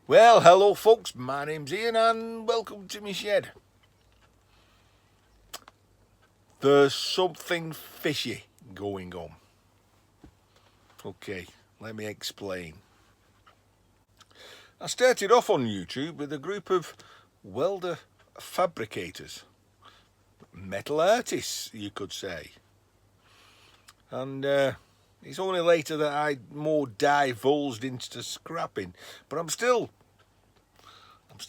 Well, hello folks, my name's Ian and welcome to my shed. There's something fishy going on. Okay, let me explain. I started off on YouTube with a group of welder fabricators, metal artists you could say. And it's only later that I more divulged into scrapping, but I'm still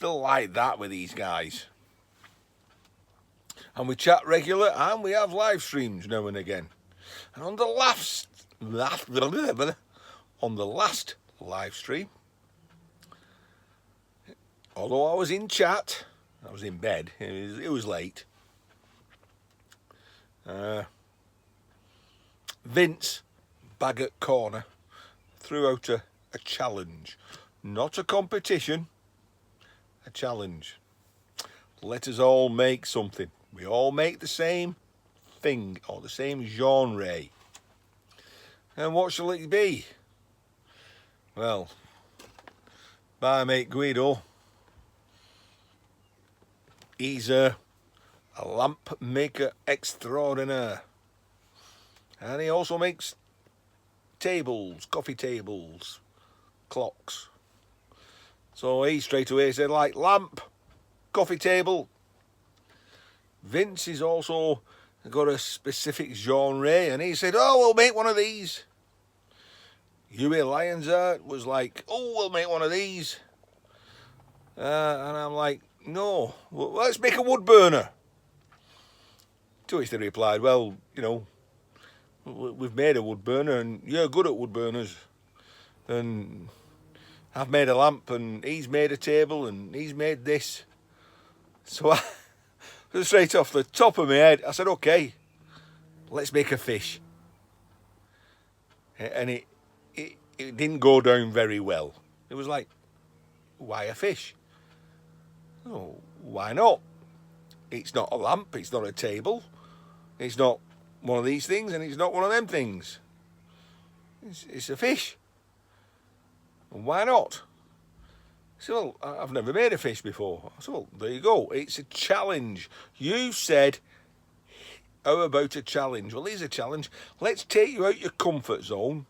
like that with these guys. And we chat regular and we have live streams now and again. And on the last live stream, although I was in chat, I was in bed, it was late. Vince, Baggett Corner, threw out a challenge. Not a competition, a challenge. Let us all make something. We all make the same thing or the same genre. And what shall it be? Well, my mate Guido, he's a lamp maker extraordinaire. And he also makes tables, coffee tables, clocks. So he straight away said, like, lamp, coffee table. Vince is also got a specific genre, and he said, oh, we'll make one of these. Huey Lionsart was like, oh, we'll make one of these. And I'm like, no, well, let's make a wood burner. To which they replied, well, you know, we've made a wood burner and you're good at wood burners. And I've made a lamp and he's made a table and he's made this. So I, straight off the top of my head, I said, okay, let's make a fish. And it didn't go down very well. It was like, why a fish? Oh, why not? It's not a lamp, it's not a table, it's not one of these things, and it's not one of them things. It's a fish. And why not? So, well, I've never made a fish before. So, well, there you go. It's a challenge. You said, how about a challenge? Well, here's a challenge. Let's take you out your comfort zone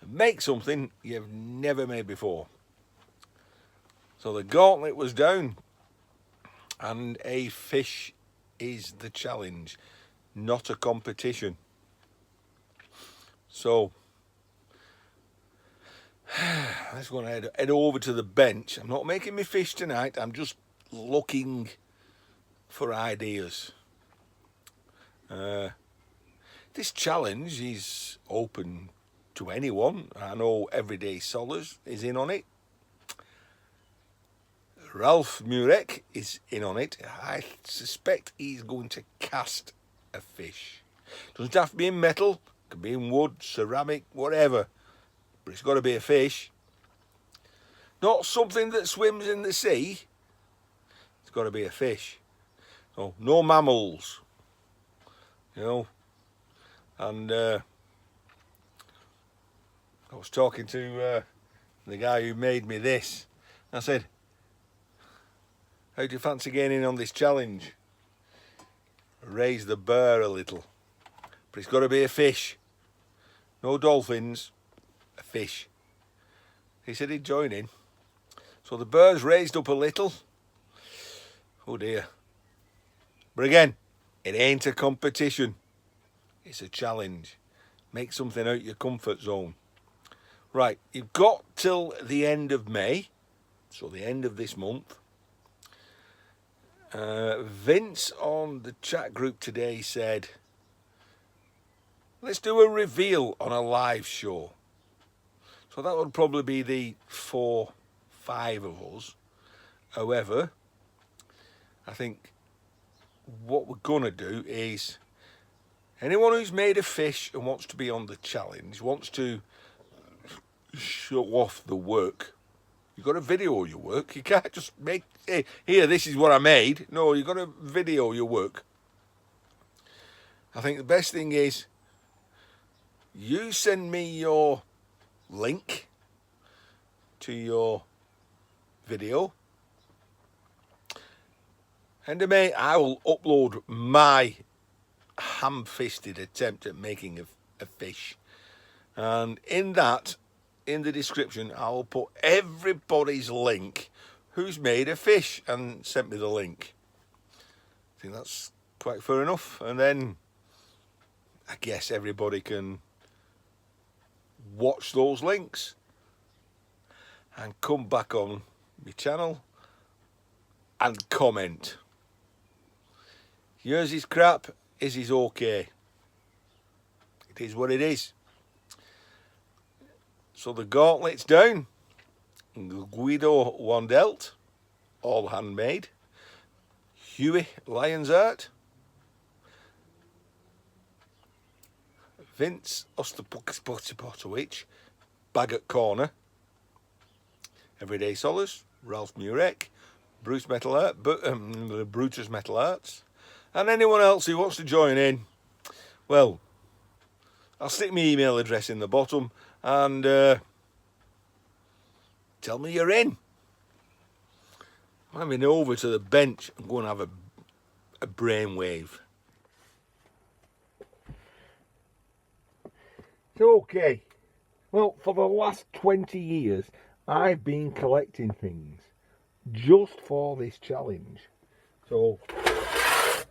and make something you've never made before. So the gauntlet was down, and a fish is the challenge, not a competition. So let's go and head over to the bench. I'm not making me fish tonight. I'm just looking for ideas. This challenge is open to anyone. I know Everyday Solars is in on it. Ralph Murek is in on it. I suspect he's going to cast a fish. Doesn't have to be in metal. It can be in wood, ceramic, whatever. But it's got to be a fish. Not something that swims in the sea. It's got to be a fish. So, no mammals. You know. And I was talking to the guy who made me this. I said, how do you fancy getting in on this challenge? Raise the bar a little. But it's got to be a fish. No dolphins. A fish. He said he'd join in. So the bar's raised up a little. Oh dear. But again, it ain't a competition. It's a challenge. Make something out your comfort zone. Right, you've got till the end of May. So the end of this month. Vince on the chat group today said, let's do a reveal on a live show. So that would probably be the 4-5 of us. However, I think what we're going to do is anyone who's made a fish and wants to be on the challenge, wants to show off the work. You've got to video your work. You can't just make, hey, here, this is what I made. No, you've got to video your work. I think the best thing is you send me your link to your video, and I will upload my ham-fisted attempt at making a fish, and in the description I will put everybody's link who's made a fish and sent me the link. I think that's quite fair enough, and then I guess everybody can watch those links and come back on my channel and comment. Yours is crap, his is okay. It is what it is. So the gauntlet's down. Guido Wandelt, all handmade. Huey Lion's Art. Vince Ostapotowicz, Bagot Corner. Everyday Solace, Ralph Murek, Bruce Metal Art, Brutus Metal Arts, and anyone else who wants to join in. Well, I'll stick my email address in the bottom, and tell me you're in. I'm having over to the bench and go and have a brainwave. Okay. Well, for the last 20 years, I've been collecting things just for this challenge. So,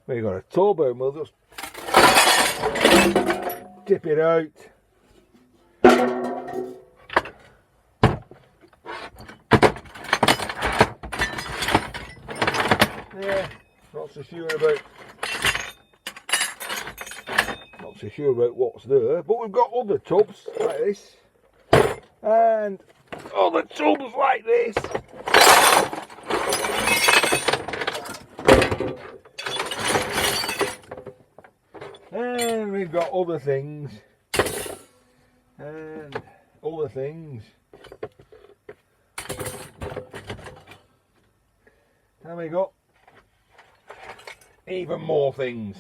we've got a tub and we'll just dip it out. Yeah, not so sure about what's there, but we've got other tubs like this and other tubs like this. And we've got other things and other things. And we got even more things.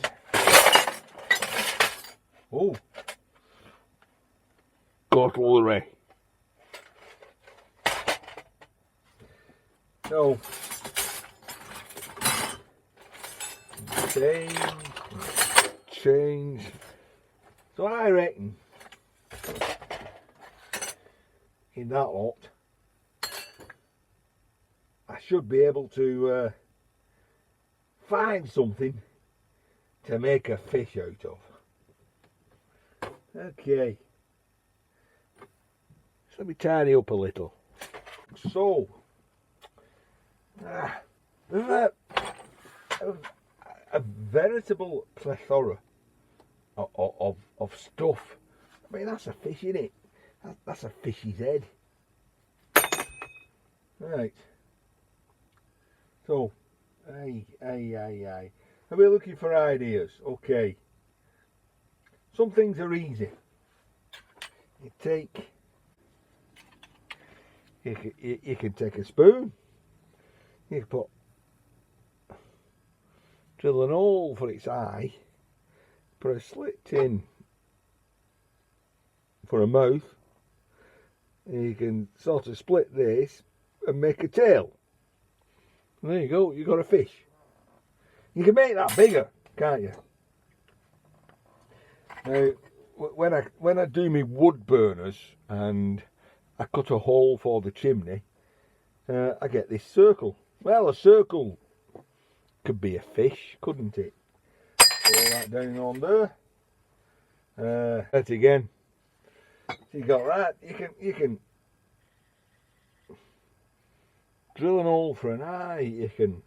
Oh, cutlery. So, change. So I reckon in that lot, I should be able to find something to make a fish out of. Okay, so let me tidy up a little. So, there's a veritable plethora of stuff. I mean, that's a fish, isn't it? That's a fish's head. Right. So, are we looking for ideas? Okay. Some things are easy. You can take a spoon. You can drill an hole for its eye. Put a slit in for a mouth. And you can sort of split this and make a tail. And there you go. You got a fish. You can make that bigger, can't you? Now, when I do my wood burners and I cut a hole for the chimney, I get this circle. Well, a circle could be a fish, couldn't it? All that down on there. That again. So you got that. You can drill an hole for an eye. You can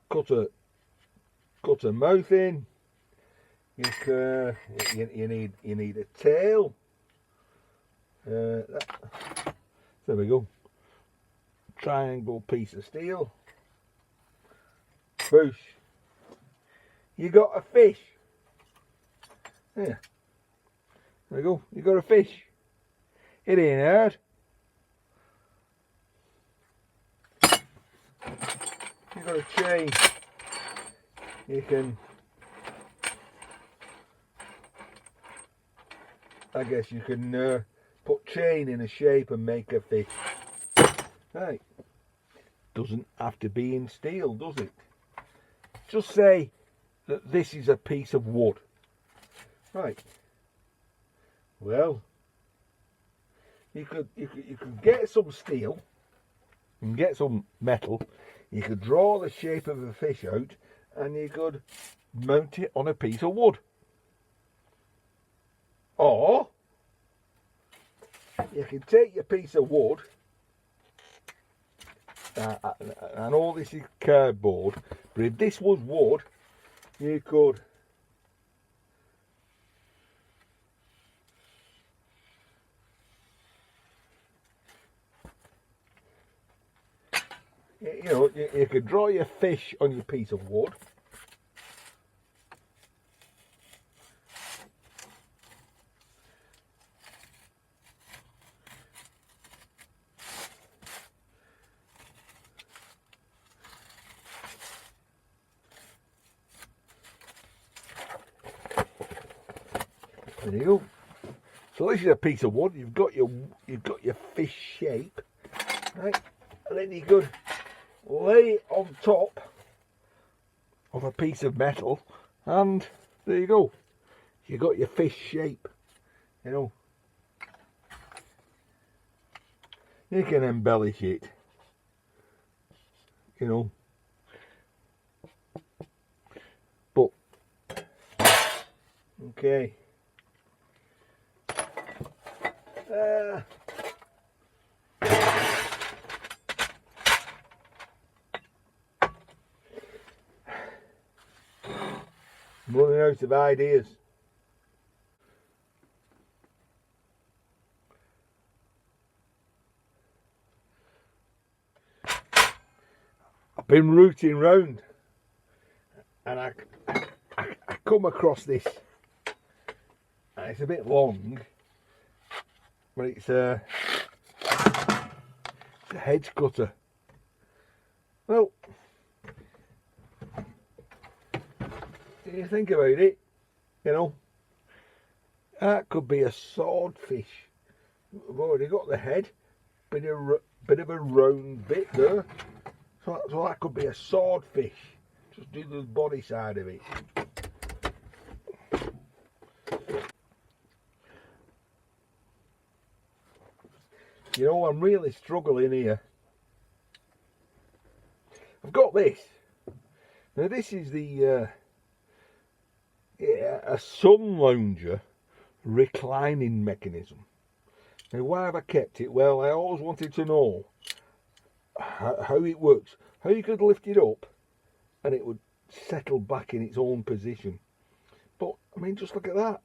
cut a mouth in. You need a tail. There we go. Triangle piece of steel. Boosh. You got a fish. Yeah. There we go. You got a fish. It ain't hard. You got a chain. You can. I guess you can put chain in a shape and make a fish. Right. Doesn't have to be in steel, does it? Just say that this is a piece of wood. Right. Well, you could get some steel and get some metal. You could draw the shape of a fish out, and you could mount it on a piece of wood. Or you can take your piece of wood, I know this is cardboard, but if this was wood, you could you could draw your fish on your piece of wood. There you go. So this is a piece of wood. You've got your fish shape, right? And then you could lay it on top of a piece of metal, and there you go. You got your fish shape. You know, you can embellish it. You know, but okay. I'm running out of ideas. I've been rooting round, and I come across this, and it's a bit long, but it's a hedge cutter. Well, you think about it, you know, that could be a swordfish. We've already got the head, bit of a round bit there, so that could be a swordfish. Just do the body side of it. You know, I'm really struggling here. I've got this. Now this is the a sun lounger reclining mechanism. Now why have I kept it? Well, I always wanted to know how it works. How you could lift it up and it would settle back in its own position. But I mean, just look at that.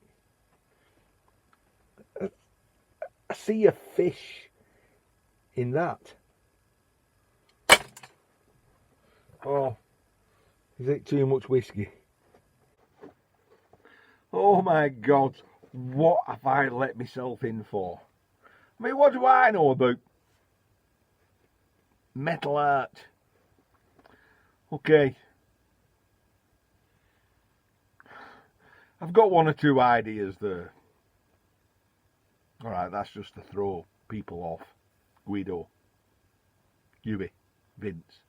I see a fish in that. Oh, is it too much whiskey? Oh my God, what have I let myself in for? I mean, what do I know about metal art? Okay, I've got one or two ideas there. Alright, that's just to throw people off. Guido, Huey, Vince.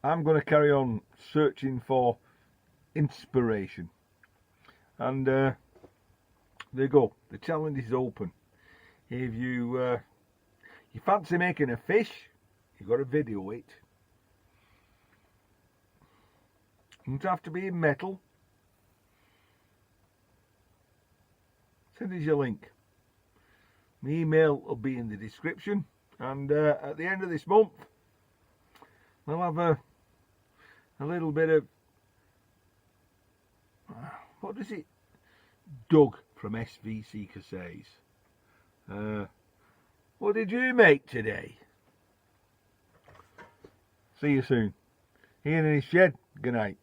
I'm going to carry on searching for inspiration. And there you go. The challenge is open. If you fancy making a fish, you've got to video it. It doesn't have to be in metal. Send us your link. My email will be in the description. And at the end of this month, we'll have a little bit of, what is it? Doug from SVC Casseys. What did you make today? See you soon. Here in his shed. Good night.